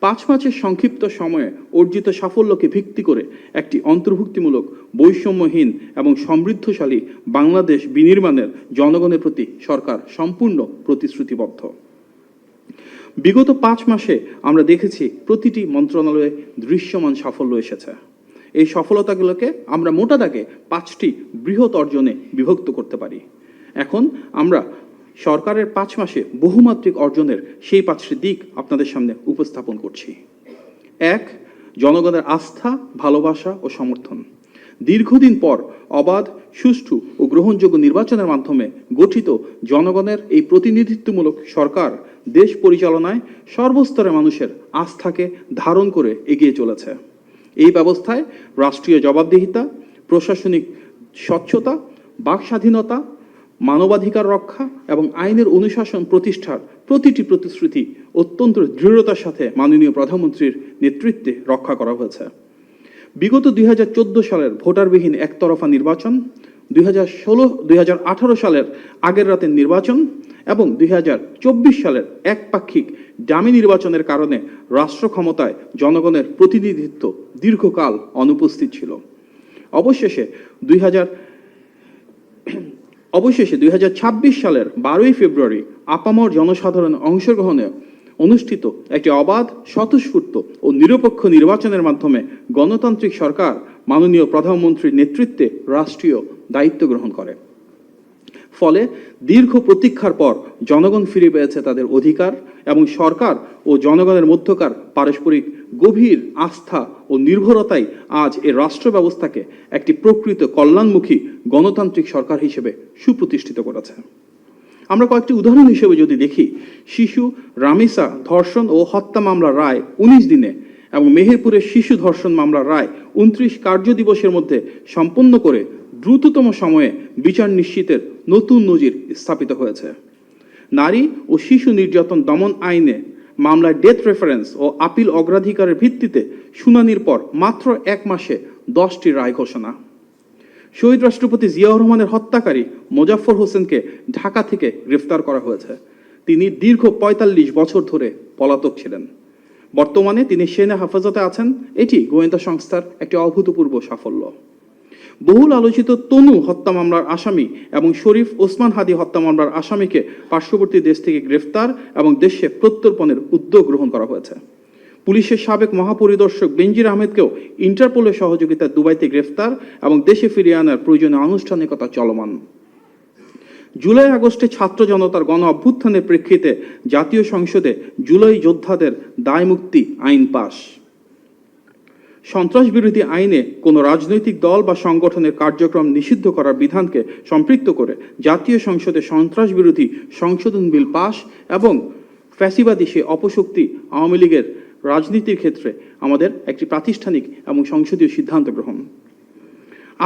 5 মাসের সংক্ষিপ্ত সময়ে অর্জিত সাফল্যকে ভিত্তি করে একটি অন্তর্ভুক্তিমূলক, বৈষম্যহীন এবং সমৃদ্ধশালী বাংলাদেশ বিনির্মাণের জনগণের প্রতি সরকার সম্পূর্ণ প্রতিশ্রুতিবদ্ধ। বিগত 5 মাসে আমরা দেখেছি প্রতিটি মন্ত্রণালয়ে দৃশ্যমান সাফল্য এসেছে। এই সফলতাগুলোকে আমরা মোটা দাগে 5টি বৃহৎ অর্জনে বিভক্ত করতে পারি। এখন আমরা সরকারের 5 মাসে বহুমাত্রিক অর্জনের সেই 5টি দিক আপনাদের সামনে উপস্থাপন করছি। 1, জনগণের আস্থা, ভালোবাসা ও সমর্থন। দীর্ঘদিন পর অবাধ, সুষ্ঠু ও গ্রহণযোগ্য নির্বাচনের মাধ্যমে গঠিত জনগণের এই প্রতিনিধিত্বমূলক সরকার দেশ পরিচালনায় সর্বস্তরের মানুষের আস্থাকে ধারণ করে এগিয়ে চলেছে। এই ব্যবস্থায় রাষ্ট্রীয় জবাবদিহিতা, প্রশাসনিক স্বচ্ছতা, বাক স্বাধীনতা, মানবাধিকার রক্ষা এবং আইনের অনুশাসন প্রতিষ্ঠার প্রতিটি প্রতিশ্রুতি অত্যন্ত দৃঢ়তার সাথে মাননীয় প্রধানমন্ত্রীর নেতৃত্বে রক্ষা করা হয়েছে। বিগত 2014 সালের ভোটারবিহীন একতরফা নির্বাচন, 2018 সালের আগের রাতের নির্বাচন এবং 2024 সালের একপাক্ষিক ডামি নির্বাচনের কারণে রাষ্ট্র ক্ষমতায় জনগণের প্রতিনিধিত্ব দীর্ঘকাল অনুপস্থিত ছিল। অবশেষে 2026 সালের 12 ফেব্রুয়ারি আপামর জনসাধারণ অংশগ্রহণে অনুষ্ঠিত একটি অবাধ, স্বতঃস্ফূর্ত ও নিরপেক্ষ নির্বাচনের মাধ্যমে গণতান্ত্রিক সরকার মাননীয় প্রধানমন্ত্রীর নেতৃত্বে রাষ্ট্রীয় দায়িত্ব গ্রহণ করে। ফলে দীর্ঘ প্রতীক্ষার পর জনগণ ফিরে পেয়েছে তাদের অধিকার এবং সরকার ও জনগণের মধ্যকার পারস্পরিক গভীর আস্থা ও নির্ভরতাই আজ এই রাষ্ট্র ব্যবস্থাকে একটি প্রকৃত কল্যাণমুখী গণতান্ত্রিক সরকার হিসেবে সুপ্রতিষ্ঠিত করেছে। আমরা কয়েকটি উদাহরণ হিসেবে যদি দেখি, শিশু রামিসা ধর্ষণ ও হত্যা মামলার রায় 19 দিনে এবং মেহেরপুরের শিশু ধর্ষণ মামলার রায় 29 কার্য দিবসের মধ্যে সম্পন্ন করে দ্রুততম সময়ে বিচার নিশ্চিতের নতুন নজির স্থাপিত হয়েছে। নারী ও শিশু নির্যাতন দমন আইনে মামলায় ডেথ রেফারেন্স ও আপিল অগ্রাধিকারের ভিত্তিতে শুনানির পর মাত্র 1 মাসে 10টি রায় ঘোষণা। শহীদ রাষ্ট্রপতি জিয়াউর রহমানের হত্যাকারী মোজাফফর হোসেনকে ঢাকা থেকে গ্রেফতার করা হয়েছে। তিনি দীর্ঘ 45 বছর ধরে পলাতক ছিলেন। বর্তমানে তিনি সেনা হেফাজতে আছেন। এটি গোয়েন্দা সংস্থার একটি অভূতপূর্ব সাফল্য। বহুল আলোচিত তনু হত্যা মামলার আসামি এবং শরীফ ওসমান হাদি হত্যা মামলার আসামিকে পার্শ্ববর্তী দেশ থেকে গ্রেফতার এবং দেশে প্রত্যর্পণের উদ্যোগ গ্রহণ করা হয়েছে। পুলিশের সাবেক মহাপরিদর্শক বেনজির আহমেদকেও ইন্টারপোলের সহযোগিতায় দুবাইতে গ্রেফতার এবং দেশে ফিরিয়ে আনার প্রয়োজনীয় আনুষ্ঠানিকতা চলমান। জুলাই আগস্টে ছাত্র জনতার গণ অভ্যুত্থানের প্রেক্ষিতে জাতীয় সংসদে জুলাই যোদ্ধাদের দায় মুক্তি আইন পাস। সন্ত্রাস বিরোধী আইনে কোনো রাজনৈতিক দল বা সংগঠনের কার্যক্রম নিষিদ্ধ করার বিধানকে সম্পৃক্ত করে জাতীয় সংসদে সন্ত্রাস বিরোধী সংশোধন বিল পাস এবং ফ্যাসিবাদী সে অপশক্তি আওয়ামী লীগের রাজনীতির ক্ষেত্রে আমাদের একটি প্রাতিষ্ঠানিক এবং সংসদীয় সিদ্ধান্ত গ্রহণ।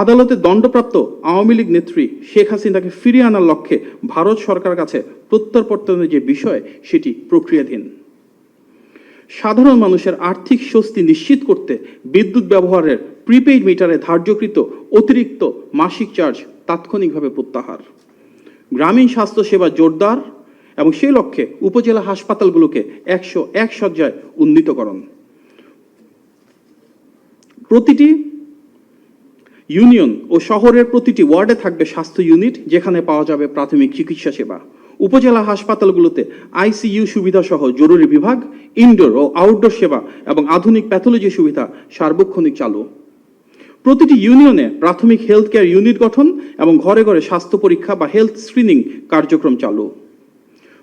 আদালতে দণ্ডপ্রাপ্ত আওয়ামী লীগ নেত্রী শেখ হাসিনাকে ফিরিয়ে আনার লক্ষ্যে ভারত সরকারের কাছে প্রত্যর্পণের যে বিষয় সেটি প্রক্রিয়াধীন। সাধারণ মানুষের আর্থিক স্বস্তি নিশ্চিত করতে বিদ্যুৎ ব্যবহারের প্রিপেইড মিটারে ধার্যকৃত অতিরিক্ত মাসিক চার্জ তাৎক্ষণিকভাবে প্রত্যাহার। গ্রামীণ স্বাস্থ্যসেবা জোরদার এবং সেই লক্ষ্যে উপজেলা হাসপাতালগুলোকে 101 শয্যায় উন্নীতকরণ। প্রতিটি ইউনিয়ন ও শহরের প্রতিটি ওয়ার্ডে থাকবে স্বাস্থ্য ইউনিট, যেখানে পাওয়া যাবে প্রাথমিক চিকিৎসা সেবা। উপজেলা হাসপাতালগুলোতে আইসিইউ সুবিধা সহ জরুরি বিভাগ, ইনডোর ও আউটডোর সেবা এবং আধুনিক প্যাথোলজি সুবিধা সার্বক্ষণিক চালু। প্রতিটি ইউনিয়নে প্রাথমিক হেলথ কেয়ার ইউনিট গঠন এবং ঘরে ঘরে স্বাস্থ্য পরীক্ষা বা হেলথ স্ক্রিনিং কার্যক্রম চালু।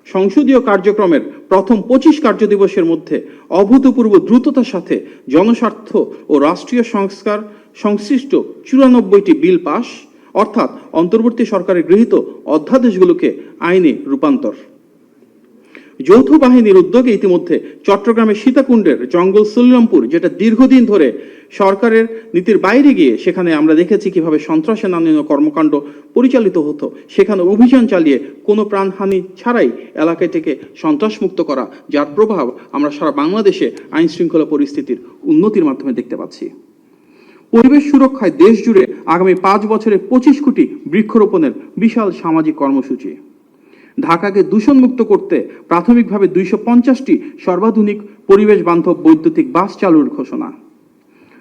সংসদীয় কার্যক্রমের প্রথম 25 কার্য দিবসের মধ্যে অভূতপূর্ব দ্রুততার সাথে জনস্বার্থ ও রাষ্ট্রীয় সংস্কার সংশ্লিষ্ট 94টি বিল পাস, অর্থাৎ অন্তর্বর্তী সরকারের গৃহীত অধ্যাদেশগুলোকে আইনে রূপান্তর। যৌথ বাহিনীর উদ্যোগে ইতিমধ্যে চট্টগ্রামের সীতাকুণ্ডের জঙ্গল সুলরামপুর, যেটা দীর্ঘদিন ধরে সরকারের নীতির বাইরে গিয়ে সেখানে আমরা দেখেছি কিভাবে সন্ত্রাসের নানান কর্মকাণ্ড পরিচালিত হতো, সেখানে অভিযান চালিয়ে কোনো প্রাণহানি ছাড়াই এলাকাটিকে সন্ত্রাসমুক্ত করা, যার প্রভাব আমরা সারা বাংলাদেশে আইন শৃঙ্খলা পরিস্থিতির উন্নতির মাধ্যমে দেখতে পাচ্ছি। পরিবেশ সুরক্ষায় দেশ জুড়ে আগামী 5 বছরে 25 কোটি বৃক্ষরোপণের বিশাল সামাজিক কর্মসূচি। ঢাকাকে দূষণমুক্ত করতে প্রাথমিকভাবে 250টি সর্বাধুনিক পরিবেশ বান্ধব বৈদ্যুতিক বাস চালুর ঘোষণা।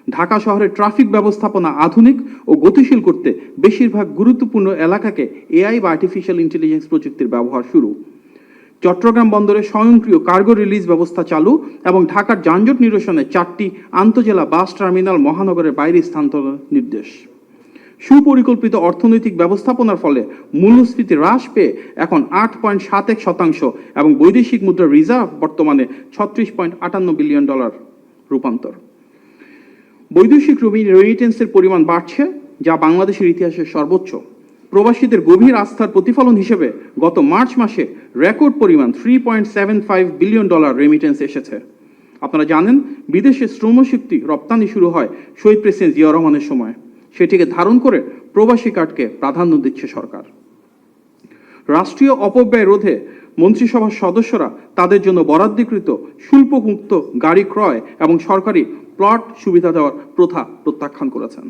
ঢাকা শহরের ট্রাফিক ব্যবস্থাপনা আধুনিক ও গতিশীল করতে বেশিরভাগ গুরুত্বপূর্ণ এলাকাকে এআই বা আর্টিফিশিয়াল ইন্টেলিজেন্স প্রযুক্তির ব্যবহার শুরু। চট্টগ্রাম বন্দরে স্বয়ংক্রিয় কার্গো রিলিজ ব্যবস্থা চালু এবং ঢাকার যানজট নিরসনে 4টি আন্তজেলা বাস টার্মিনাল মহানগরের বাইরে স্থানান্তর নির্দেশ। সুপরিকল্পিত অর্থনৈতিক ব্যবস্থাপনার ফলে মূল্যস্ফীতি হ্রাস পেয়ে এখন 8.71% এবং বৈদেশিক মুদ্রা রিজার্ভ বর্তমানে $36.58 বিলিয়ন রূপান্তর। বৈদেশিক রেমিটেন্সের পরিমাণ বাড়ছে, যা বাংলাদেশের ইতিহাসে সর্বোচ্চ। প্রবাসীদের গভীর আস্থার প্রতিফলন হিসেবে গত মার্চ মাসে রেকর্ড পরিমাণ $3.75 বিলিয়ন রেমিটেন্স এসেছে। আপনারা জানেন, বিদেশে শ্রমশক্তি রপ্তানি শুরু হয় শহীদ প্রেসিডেন্ট জিয়া রহমানের সময়। সেটিকে ধারণ করে প্রবাসী কার্ডকে প্রাধান্য দিচ্ছে সরকার। রাষ্ট্রীয় অপব্যয় রোধে মন্ত্রিসভার সদস্যরা তাদের জন্য বরাদ্দকৃত শুল্কমুক্ত গাড়ি ক্রয় এবং সরকারি প্লট সুবিধা দেওয়ার প্রথা প্রত্যাখ্যান করেছেন।